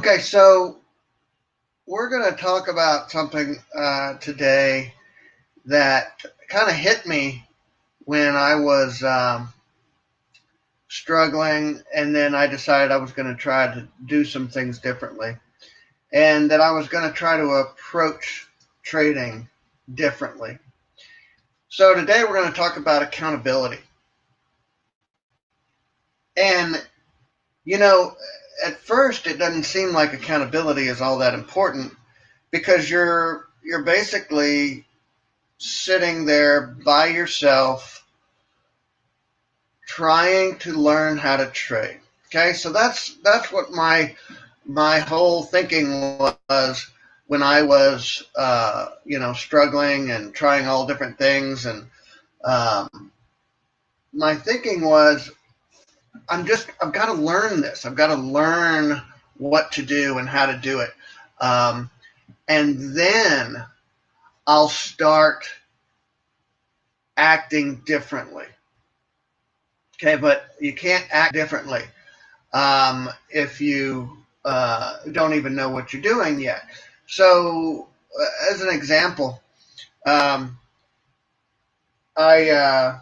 Okay, so we're going to talk about something today that kind of hit me when I was struggling, and then I decided I was going to try to do some things differently, and that I was going to try to approach trading differently. So today we're going to talk about accountability. And, you know, at first it doesn't seem like accountability is all that important because you're basically sitting there by yourself trying to learn how to trade. Okay, so that's what my whole thinking was when I was struggling and trying all different things, and my thinking was I've got to learn this. I've got to learn what to do and how to do it, and then I'll start acting differently. Okay, but you can't act differently if you don't even know what you're doing yet. So, as an example, um, I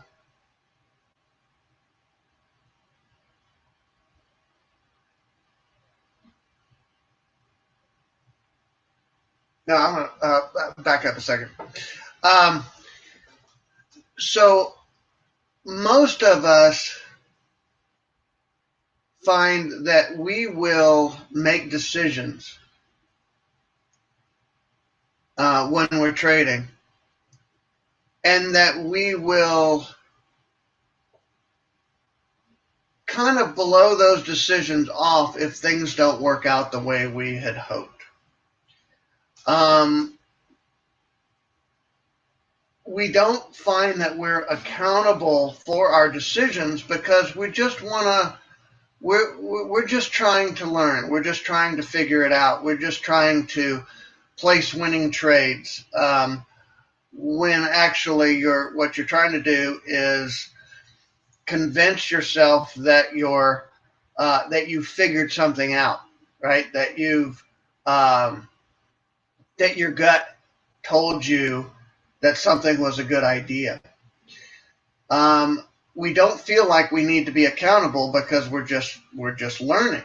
no, I'm gonna back up a second. Um, so, most of us find that we will make decisions when we're trading, and that we will kind of blow those decisions off if things don't work out the way we had hoped. Um, we don't find that we're accountable for our decisions because we just want to we're just trying to learn, we're just trying to figure it out, we're just trying to place winning trades, when actually what you're trying to do is convince yourself that you figured something out, right? That your gut told you that something was a good idea. We don't feel like we need to be accountable because we're just learning.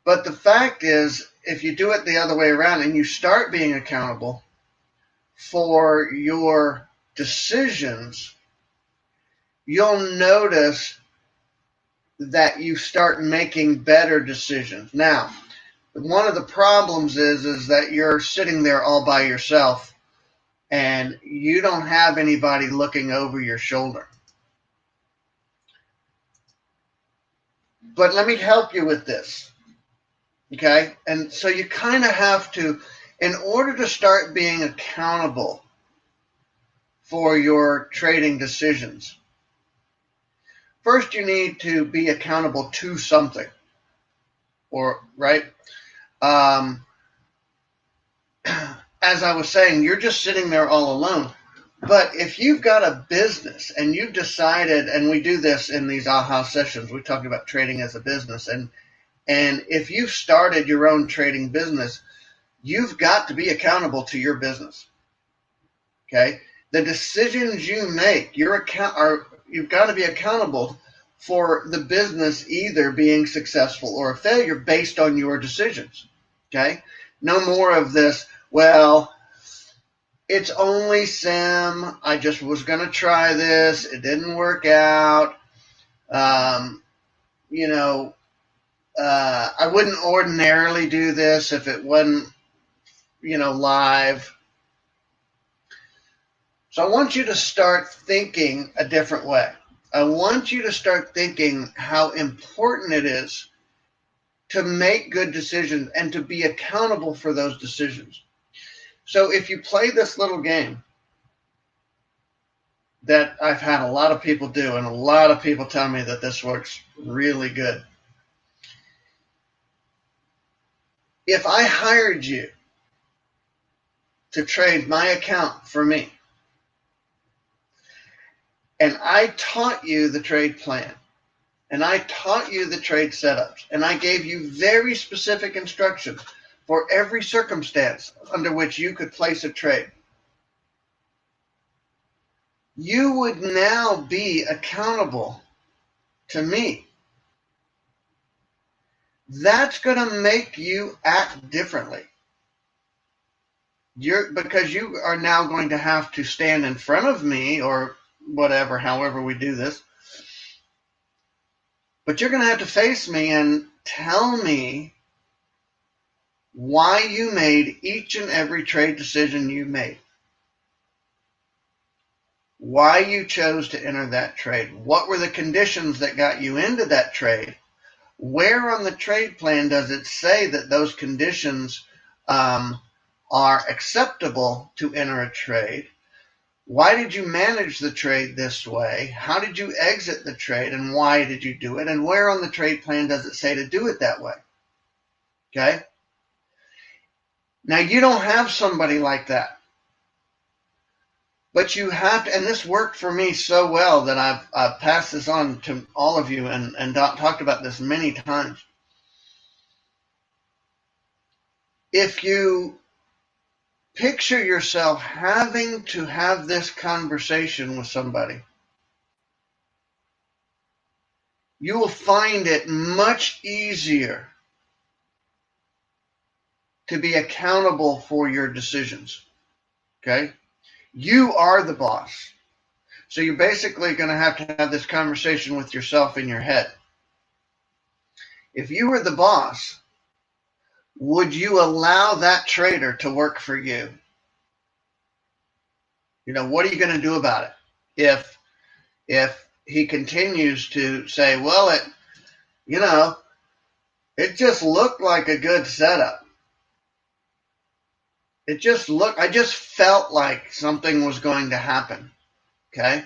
But the fact is, if you do it the other way around and you start being accountable for your decisions, you'll notice that you start making better decisions. Now, one of the problems is that you're sitting there all by yourself and you don't have anybody looking over your shoulder. But let me help you with this. Okay? And so you kind of have to, in order to start being accountable for your trading decisions, first you need to be accountable to something. Or, right? Um, as I was saying, you're just sitting there all alone. But if you've got a business and you've decided, and we do this in these AHA sessions, we talk about trading as a business, and if you've started your own trading business, you've got to be accountable to your business. Okay? The decisions you make, you've got to be accountable for the business either being successful or a failure based on your decisions. Okay? No more of this, well, it's only sim. I just was going to try this. It didn't work out. Um, you know, I wouldn't ordinarily do this if it wasn't, live. So I want you to start thinking a different way. I want you to start thinking how important it is to make good decisions and to be accountable for those decisions. So if you play this little game that I've had a lot of people do, and a lot of people tell me that this works really good. If I hired you to trade my account for me, and I taught you the trade plan, and I taught you the trade setups, and I gave you very specific instructions for every circumstance under which you could place a trade, you would now be accountable to me. That's going to make you act differently. Because you are now going to have to stand in front of me or whatever, however we do this. But you're going to have to face me and tell me why you made each and every trade decision you made. Why you chose to enter that trade. What were the conditions that got you into that trade? Where on the trade plan does it say that those conditions are acceptable to enter a trade? Why did you manage the trade this way? How did you exit the trade, and why did you do it? And where on the trade plan does it say to do it that way? Okay? Now, you don't have somebody like that. But you have to, and this worked for me so well that I've passed this on to all of you and talked about this many times. If you picture yourself having to have this conversation with somebody, you will find it much easier to be accountable for your decisions. Okay? You are the boss. So you're basically going to have this conversation with yourself in your head. If you were the boss, would you allow that trader to work for you? What are you going to do about it? If he continues to say, well, it just looked like a good setup. I just felt like something was going to happen. Okay?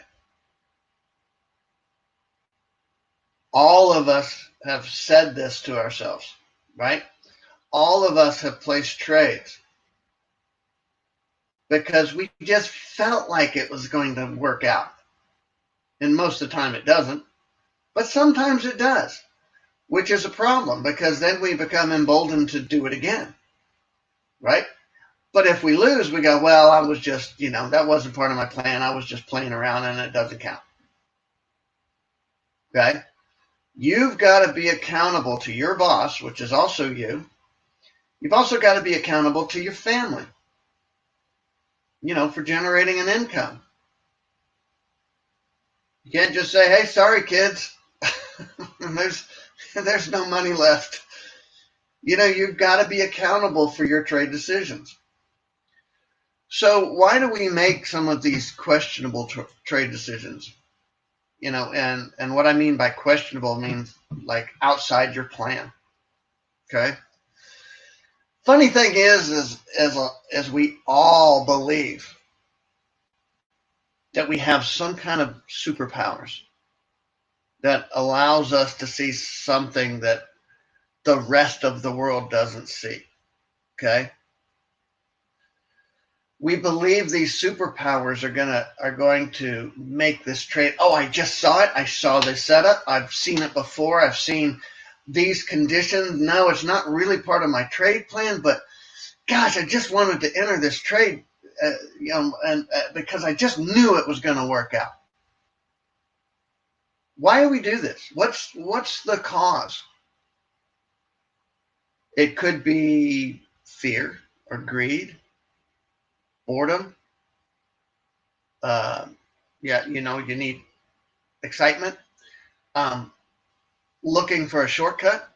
All of us have said this to ourselves, right? All of us have placed trades because we just felt like it was going to work out. And most of the time it doesn't, but sometimes it does, which is a problem because then we become emboldened to do it again, right? But if we lose, we go, well, I was just, that wasn't part of my plan. I was just playing around and it doesn't count. Okay? You've got to be accountable to your boss, which is also you. You've also got to be accountable to your family, for generating an income. You can't just say, hey, sorry, kids. there's no money left. You've got to be accountable for your trade decisions. So why do we make some of these questionable trade decisions? And what I mean by questionable means like outside your plan. Okay. Funny thing is as we all believe that we have some kind of superpowers that allows us to see something that the rest of the world doesn't see. Okay. We believe these superpowers are going to make this trade. Oh, I just saw it. I saw this setup. I've seen it before. I've seen these conditions. No, it's not really part of my trade plan, but gosh, I just wanted to enter this trade, because I just knew it was going to work out. Why do we do this? What's the cause? It could be fear or greed. Boredom. You need excitement. Looking for a shortcut.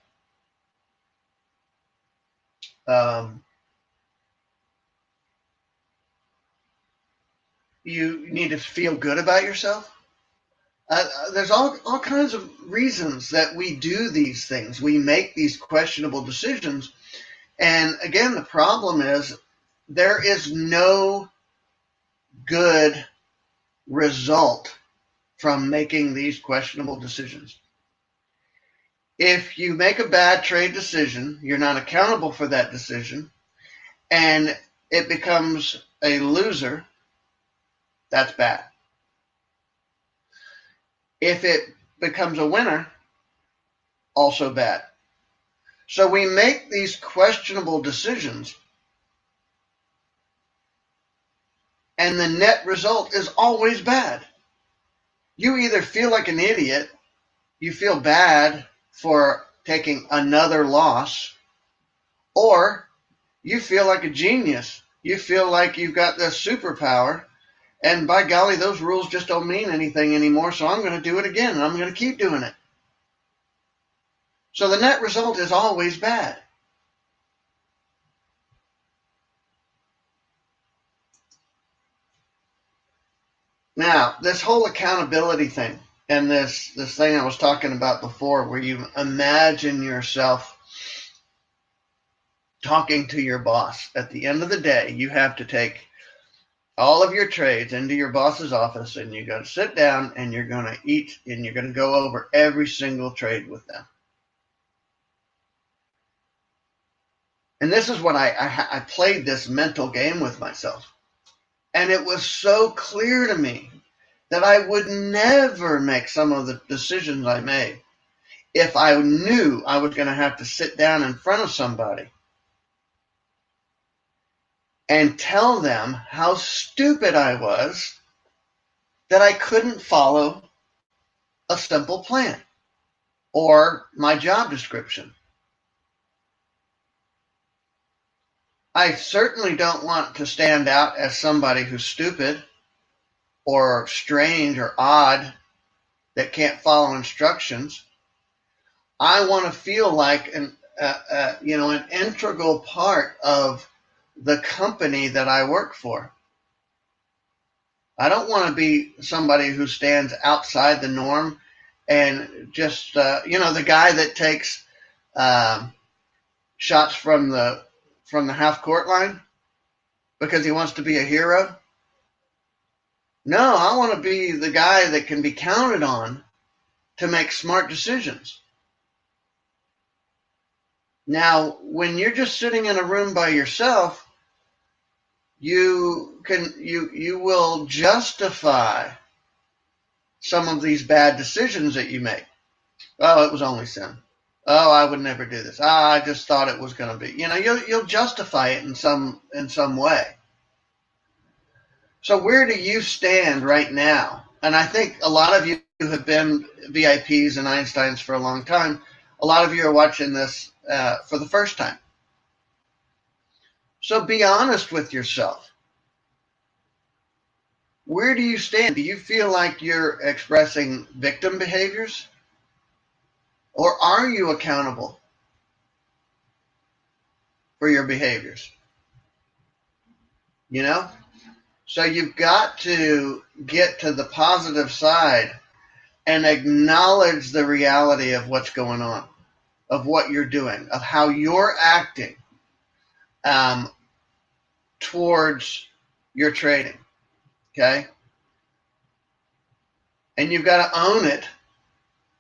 You need to feel good about yourself. There's all kinds of reasons that we do these things. We make these questionable decisions. And again, the problem is there is no good result from making these questionable decisions. If you make a bad trade decision, you're not accountable for that decision, and it becomes a loser, that's bad. If it becomes a winner, also bad. So we make these questionable decisions, and the net result is always bad. You either feel like an idiot, you feel bad for taking another loss, or you feel like a genius. You feel like you've got this superpower, and by golly, those rules just don't mean anything anymore, so I'm going to do it again, and I'm going to keep doing it. So the net result is always bad. Now, this whole accountability thing, and this thing I was talking about before, where you imagine yourself talking to your boss. At the end of the day, you have to take all of your trades into your boss's office, and you're going to sit down and you're going to eat and you're going to go over every single trade with them. And this is what I played this mental game with myself. And it was so clear to me that I would never make some of the decisions I made if I knew I was going to have to sit down in front of somebody and tell them how stupid I was that I couldn't follow a simple plan or my job description. I certainly don't want to stand out as somebody who's stupid or strange or odd that can't follow instructions. I want to feel like an integral part of the company that I work for. I don't want to be somebody who stands outside the norm and just the guy that takes shots from the half court line because he wants to be a hero. No, I want to be the guy that can be counted on to make smart decisions. Now, when you're just sitting in a room by yourself, you will justify some of these bad decisions that you make. Oh, it was only sin. Oh, I would never do this. I just thought it was going to be. You'll justify it in some way. So where do you stand right now? And I think a lot of you have been VIPs and Einsteins for a long time. A lot of you are watching this for the first time. So be honest with yourself. Where do you stand? Do you feel like you're expressing victim behaviors? Or are you accountable for your behaviors? So you've got to get to the positive side and acknowledge the reality of what's going on, of what you're doing, of how you're acting towards your trading. Okay? And you've got to own it.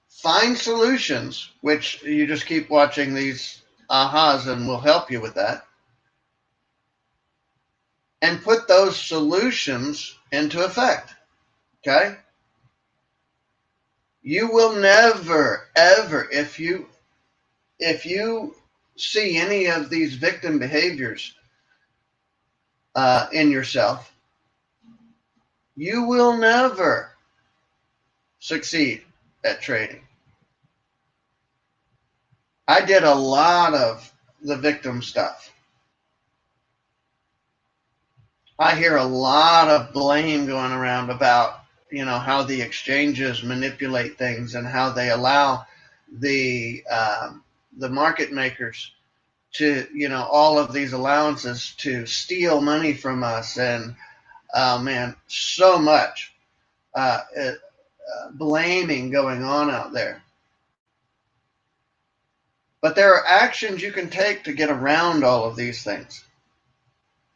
Find solutions, which you just keep watching these ahas and we'll help you with that. And put those solutions into effect. Okay? You will never, ever, if you see any of these victim behaviors in yourself, you will never succeed at trading. I did a lot of the victim stuff. I hear a lot of blame going around about, how the exchanges manipulate things and how they allow the market makers to, all of these allowances to steal money from us. And, so much blaming going on out there. But there are actions you can take to get around all of these things.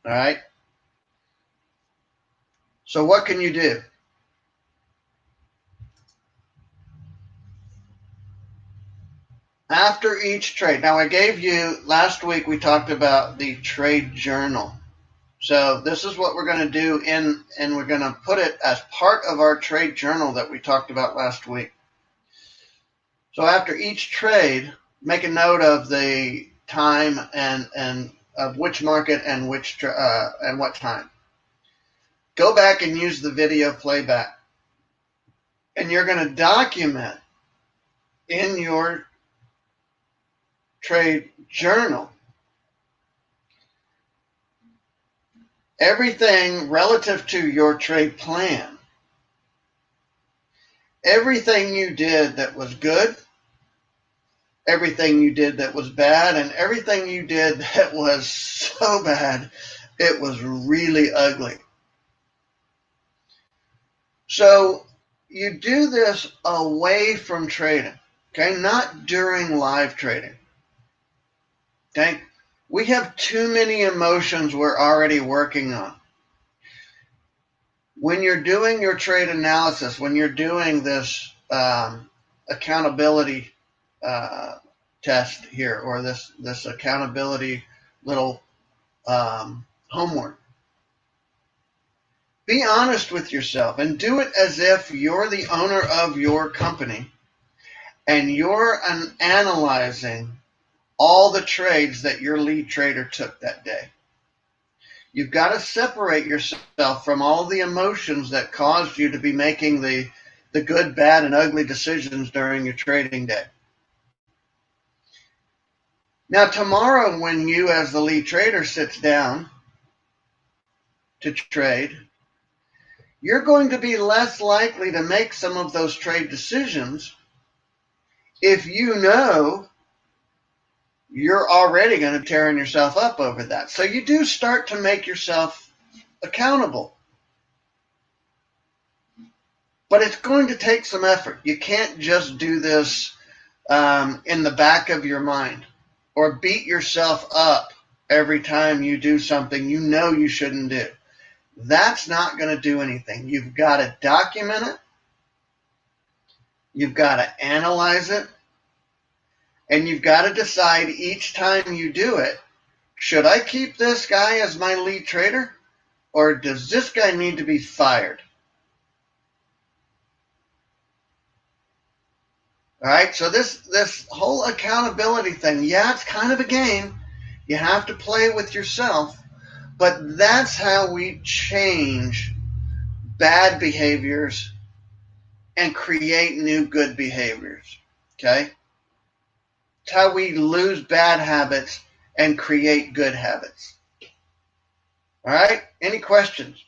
All right? So what can you do? After each trade. Now, I gave you, last week we talked about the trade journal. So this is what we're going to do and we're going to put it as part of our trade journal that we talked about last week. So after each trade, make a note of the time and of which market and which and what time. Go back and use the video playback, and you're going to document in your trade journal everything relative to your trade plan. Everything you did that was good, everything you did that was bad, and everything you did that was so bad it was really ugly. So you do this away from trading, okay? Not during live trading, okay? We have too many emotions we're already working on. When you're doing your trade analysis, when you're doing this accountability test here, or this accountability little homework, be honest with yourself and do it as if you're the owner of your company and you're analyzing all the trades that your lead trader took that day. You've got to separate yourself from all the emotions that caused you to be making the good, bad, and ugly decisions during your trading day. Now, tomorrow, when you as the lead trader sits down to trade, you're going to be less likely to make some of those trade decisions if you know you're already going to be tearing yourself up over that. So you do start to make yourself accountable. But it's going to take some effort. You can't just do this in the back of your mind or beat yourself up every time you do something you know you shouldn't do. That's not going to do anything. You've got to document it. You've got to analyze it. And you've got to decide each time you do it, should I keep this guy as my lead trader, or does this guy need to be fired? All right, so this whole accountability thing, yeah, it's kind of a game. You have to play with yourself, but that's how we change bad behaviors and create new good behaviors, okay? It's how we lose bad habits and create good habits. All right, any questions?